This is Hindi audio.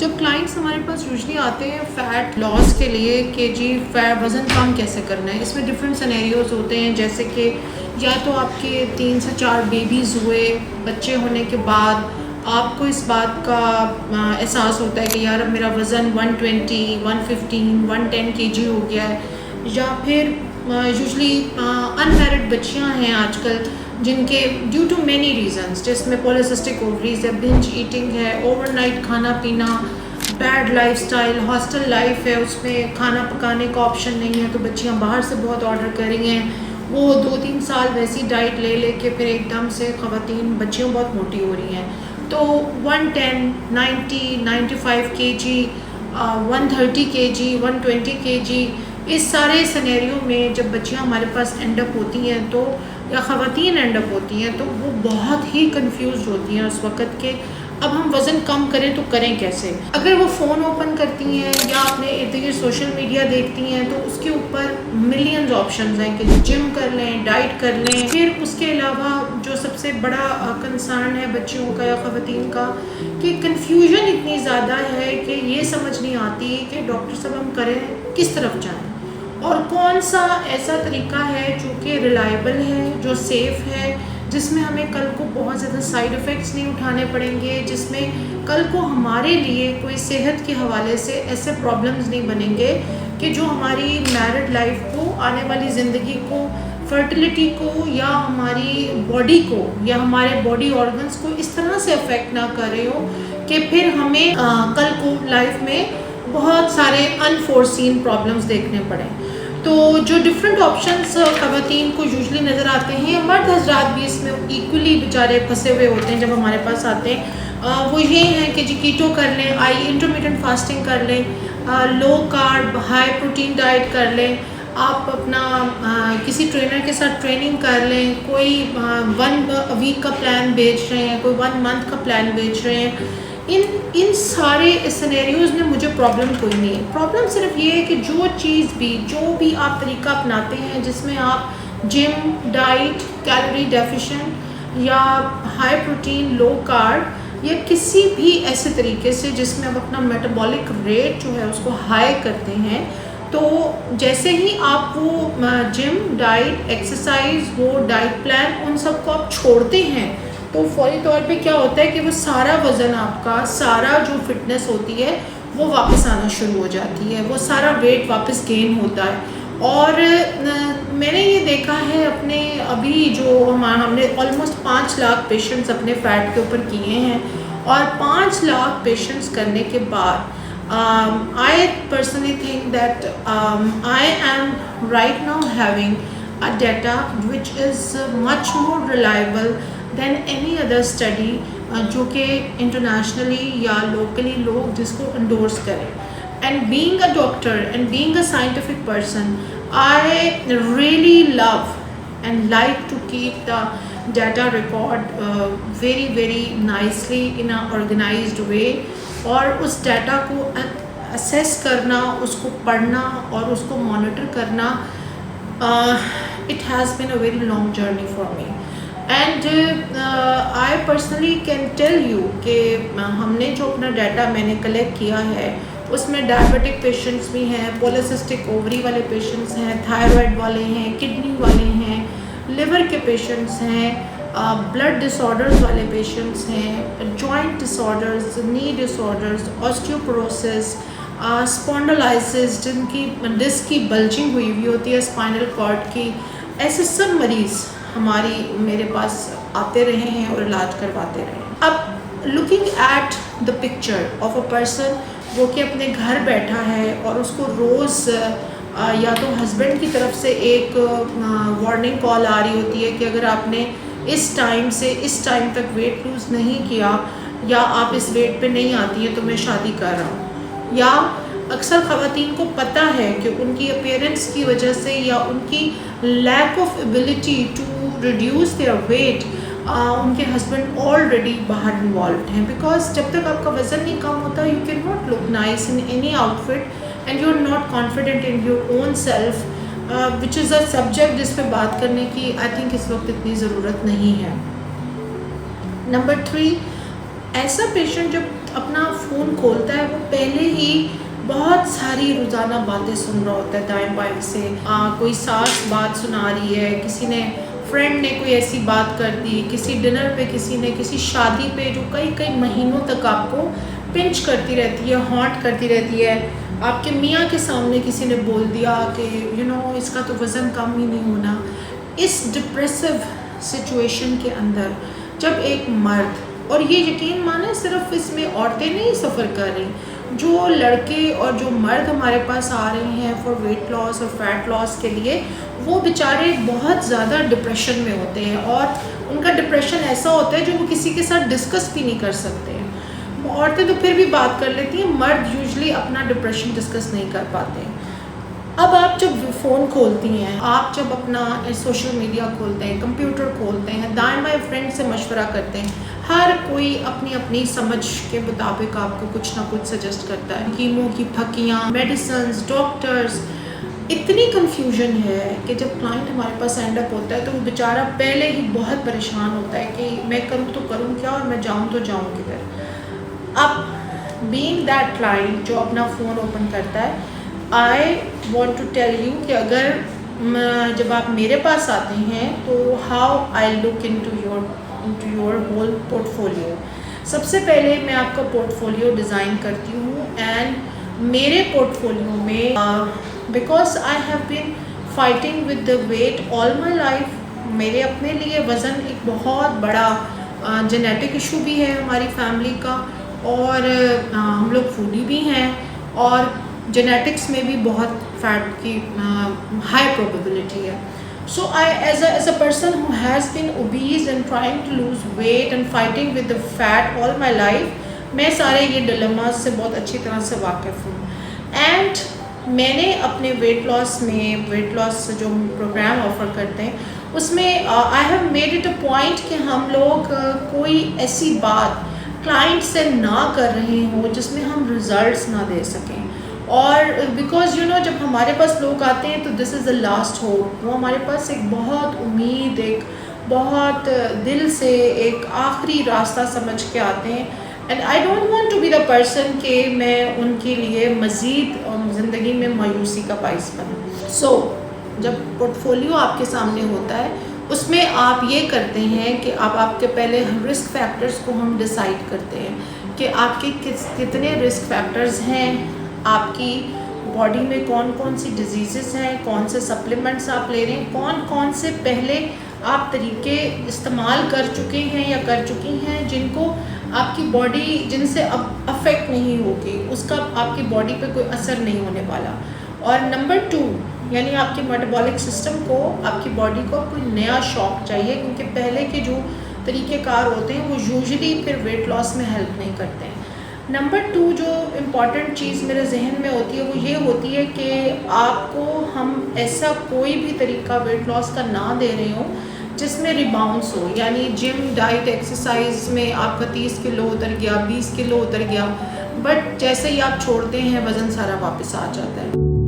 जब क्लाइंट्स हमारे पास यूजली आते हैं फ़ैट लॉस के लिए कि जी वज़न कम कैसे करना है, इसमें डिफरेंट सिनेरियोज़ होते हैं। जैसे कि या तो आपके 3 से 4 बेबीज़ हुए, बच्चे होने के बाद आपको इस बात का एहसास होता है कि यार अब मेरा वज़न 120, 115, 110 केजी हो गया है। या फिर यूजली अनमैरिड बच्चियां हैं आजकल जिनके ड्यू टू मैनी रीजंस, जिसमें पॉलीसिस्टिक ओवरीज है, बिंज ईटिंग है, ओवरनाइट खाना पीना, बैड लाइफस्टाइल, हॉस्टल लाइफ है, उसमें खाना पकाने का ऑप्शन नहीं है तो बच्चियां बाहर से बहुत ऑर्डर कर रही हैं। वो 2-3 साल वैसी डाइट ले लेके फिर एकदम से ख़वातीन बच्चियां बहुत मोटी हो रही हैं। तो 110, 90, 95 केजी, 130 केजी, 120 केजी, इस सारे सिनेरियो में जब बच्चियां हमारे पास एंडअप होती हैं तो या ख़वातीन एंडअप होती हैं तो वो बहुत ही कंफ्यूज होती हैं उस वक़्त के अब हम वज़न कम करें तो करें कैसे। अगर वो फ़ोन ओपन करती हैं या अपने इर्द गिर्द सोशल मीडिया देखती हैं तो उसके ऊपर मिलियंस ऑप्शंस हैं कि जिम कर लें, डाइट कर लें। फिर उसके अलावा जो सबसे बड़ा कंसर्न है बच्चियों का या ख़वातीन का कि कन्फ्यूजन इतनी ज़्यादा है कि ये समझ नहीं आती कि डॉक्टर साहब हम करें किस तरफ जाएँ और कौन सा ऐसा तरीका है जो कि रिलायबल है, जो सेफ़ है, जिसमें हमें कल को बहुत ज़्यादा साइड इफ़ेक्ट्स नहीं उठाने पड़ेंगे, जिसमें कल को हमारे लिए कोई सेहत के हवाले से ऐसे प्रॉब्लम्स नहीं बनेंगे कि जो हमारी मैरिड लाइफ को, आने वाली ज़िंदगी को, फर्टिलिटी को या हमारी बॉडी को या हमारे बॉडी ऑर्गन्स को इस तरह से अफेक्ट ना कर रहे हो कि फिर हमें कल को लाइफ में बहुत सारे अनफोर्सीन प्रॉब्लम्स देखने पड़ें। तो जो डिफरेंट ऑप्शंस ख़वातीन को यूजली नज़र आते हैं, मर्द हज़रात भी इसमें इक्वली बेचारे फंसे हुए होते हैं जब हमारे पास आते हैं, वो ये हैं कि जी कीटो कर लें, इंटरमिटेंट फास्टिंग कर लें, low carb high protein diet कर लें, आप अपना किसी ट्रेनर के साथ ट्रेनिंग कर लें, कोई 1 वीक का प्लान बेच रहे हैं, कोई 1 मंथ का प्लान बेच रहे हैं। इन सारे सिनेरियोज़ में मुझे प्रॉब्लम कोई नहीं है। प्रॉब्लम सिर्फ ये है कि जो भी आप तरीका अपनाते हैं जिसमें आप जिम, डाइट, कैलोरी डेफिशिएंट या हाई प्रोटीन, लो कार्ब या किसी भी ऐसे तरीके से जिसमें आप अपना मेटाबॉलिक रेट जो है उसको हाई करते हैं, तो जैसे ही आप वो जिम, डाइट, एक्सरसाइज, वो डाइट प्लान उन सबको आप छोड़ते हैं तो फौरी तौर पे क्या होता है कि वो सारा वज़न आपका, सारा जो फिटनेस होती है वो वापस आना शुरू हो जाती है, वो सारा वेट वापस गेन होता है। और मैंने ये देखा है अपने अभी जो हमने ऑलमोस्ट 5 लाख पेशेंट्स अपने फ़ैट के ऊपर किए हैं और 5 लाख पेशेंट्स करने के बाद I personally think that I am right now having a data which is much more reliable than any other study जो कि इंटरनेशनली या लोकली लोग जिसको इंडोर्स करें। And being a doctor and being a scientific person, I really love and like to keep the data record very very nicely in a organized way, और उस डाटा को असेस करना, उसको पढ़ना और उसको मॉनिटर करना, it has been a very long journey for me and I personally can tell you कि हमने जो अपना डाटा मैंने कलेक्ट किया है उसमें डायबिटिक पेशेंट्स भी हैं, पॉलीसिस्टिक ओवरी वाले पेशेंट्स हैं, थायराइड वाले हैं, किडनी वाले हैं, लिवर के पेशेंट्स हैं, ब्लड डिसऑर्डर्स वाले पेशेंट्स हैं, जॉइंट डिसऑर्डर्स, नी डिसऑर्डर्स, ऑस्टियोपोरोसिस, स्पॉन्डिलाइसिस जिनकी डिस्क की बल्जिंग हुई हुई होती है स्पाइनल कॉर्ड की, ऐसे सब मरीज़ मेरे पास आते रहे हैं और इलाज करवाते रहे हैं। अब looking at the picture of a person जो कि अपने घर बैठा है और उसको रोज़ या तो हस्बैंड की तरफ से एक वार्निंग कॉल आ रही होती है कि अगर आपने इस टाइम से इस टाइम तक वेट लूज़ नहीं किया या आप इस वेट पे नहीं आती हैं तो मैं शादी कर रहा हूँ, या अक्सर ख़वातीन को पता है कि उनकी अपीयरेंस की वजह से या उनकी lack of ability to reduce their weight उनके हस्बैंड ऑलरेडी बाहर इन्वॉल्व हैं। बिकॉज जब तक आपका वज़न नहीं कम होता you can not look nice in any outfit and you are not confident in your own self, which is a subject जिस पे बात करने की आई थिंक इस वक्त इतनी ज़रूरत नहीं है। नंबर 3, ऐसा पेशेंट जब अपना फ़ोन खोलता है वो पहले ही बहुत सारी रोज़ाना बातें सुन रहा होता है दाएं बाएं से। कोई सास बात सुना रही है, किसी ने फ्रेंड ने कोई ऐसी बात कर दी, किसी डिनर पे किसी ने, किसी शादी पे, जो कई कई महीनों तक आपको पिंच करती रहती है, हॉन्ट करती रहती है। आपके मियाँ के सामने किसी ने बोल दिया कि इसका तो वज़न कम ही नहीं होना। इस डिप्रेसिव सिचुएशन के अंदर जब एक मर्द, और ये यकीन माने सिर्फ इसमें औरतें नहीं सफ़र कर रही, जो लड़के और जो मर्द हमारे पास आ रहे हैं फॉर वेट लॉस और फैट लॉस के लिए, वो बेचारे बहुत ज़्यादा डिप्रेशन में होते हैं। और उनका डिप्रेशन ऐसा होता है जो वो किसी के साथ डिस्कस भी नहीं कर सकते हैं। औरतें तो फिर भी बात कर लेती हैं, मर्द यूजुअली अपना डिप्रेशन डिस्कस नहीं कर पाते हैं। अब आप जब फ़ोन खोलती हैं, आप जब अपना सोशल मीडिया खोलते हैं, कंप्यूटर खोलते हैं, दाएं बाएं फ्रेंड से मशवरा करते हैं, हर कोई अपनी अपनी समझ के मुताबिक आपको कुछ ना कुछ सजेस्ट करता है। कीमो की फक्कियाँ, मेडिसिन्स, डॉक्टर्स, इतनी कन्फ्यूजन है कि जब क्लाइंट हमारे पास एंड अप होता है तो वो बेचारा पहले ही बहुत परेशान होता है कि मैं करूँ तो करूँ क्या, और मैं जाऊँ तो जाऊँ किधर। अब बीइंग दैट क्लाइंट जो अपना फ़ोन ओपन करता है, I want to tell you कि अगर जब आप मेरे पास आते हैं तो how I look into your whole portfolio. सबसे पहले मैं आपका पोर्टफोलियो डिज़ाइन करती हूँ, एंड मेरे पोर्टफोलियो में because I have been fighting with the weight all my life, मेरे अपने लिए वज़न एक बहुत बड़ा जेनेटिक इशू भी है हमारी फैमिली का, और हम लोग फूडी भी हैं, और जेनेटिक्स में भी बहुत फैट की हाई प्रोबेबिलिटी है। So I as a person who has been obese and trying to lose weight and fighting with the fat all my life, मैं सारे ये डिलेमास से बहुत अच्छी तरह से वाकिफ़ हूँ। एंड मैंने अपने वेट लॉस जो प्रोग्राम ऑफ़र करते हैं उसमें I have made it a point कि हम लोग कोई ऐसी बात क्लाइंट से ना कर रहे हो जिसमें हम रिज़ल्ट्स ना दे सकें। और बिकॉज जब हमारे पास लोग आते हैं तो this is the last hope, वो हमारे पास एक बहुत उम्मीद, एक बहुत दिल से एक आखिरी रास्ता समझ के आते हैं। And I don't want to be the person कि मैं उनके लिए मज़ीद ज़िंदगी में मायूसी का बाइस बनूँ। सो जब पोर्टफोलियो आपके सामने होता है उसमें आप ये करते हैं कि आप आपके पहले रिस्क फैक्टर्स को हम डिसाइड करते हैं कि आपके कितने रिस्क फैक्टर्स हैं, आपकी बॉडी में कौन कौन सी डिजीज़ेस हैं, कौन से सप्लीमेंट्स आप ले रहे हैं, कौन कौन से पहले आप तरीके इस्तेमाल कर चुके हैं या कर चुकी हैं जिनको आपकी बॉडी, जिनसे अब अफेक्ट नहीं होगी, उसका आपकी बॉडी पे कोई असर नहीं होने वाला। और नंबर 2 यानी आपके मेटाबॉलिक सिस्टम को, आपकी बॉडी को कोई नया शॉक चाहिए, क्योंकि पहले के जो तरीक़ेकार होते हैं वो यूजुअली फिर वेट लॉस में हेल्प नहीं करते हैं। नंबर 2 जो इम्पॉर्टेंट चीज़ मेरे जहन में होती है वो ये होती है कि आपको हम ऐसा कोई भी तरीका वेट लॉस का ना दे रहे हो जिसमें रिबाउंड्स हो, यानी जिम, डाइट, एक्सरसाइज में आपका 30 किलो उतर गया, 20 किलो उतर गया, बट जैसे ही आप छोड़ते हैं वज़न सारा वापस आ जाता है।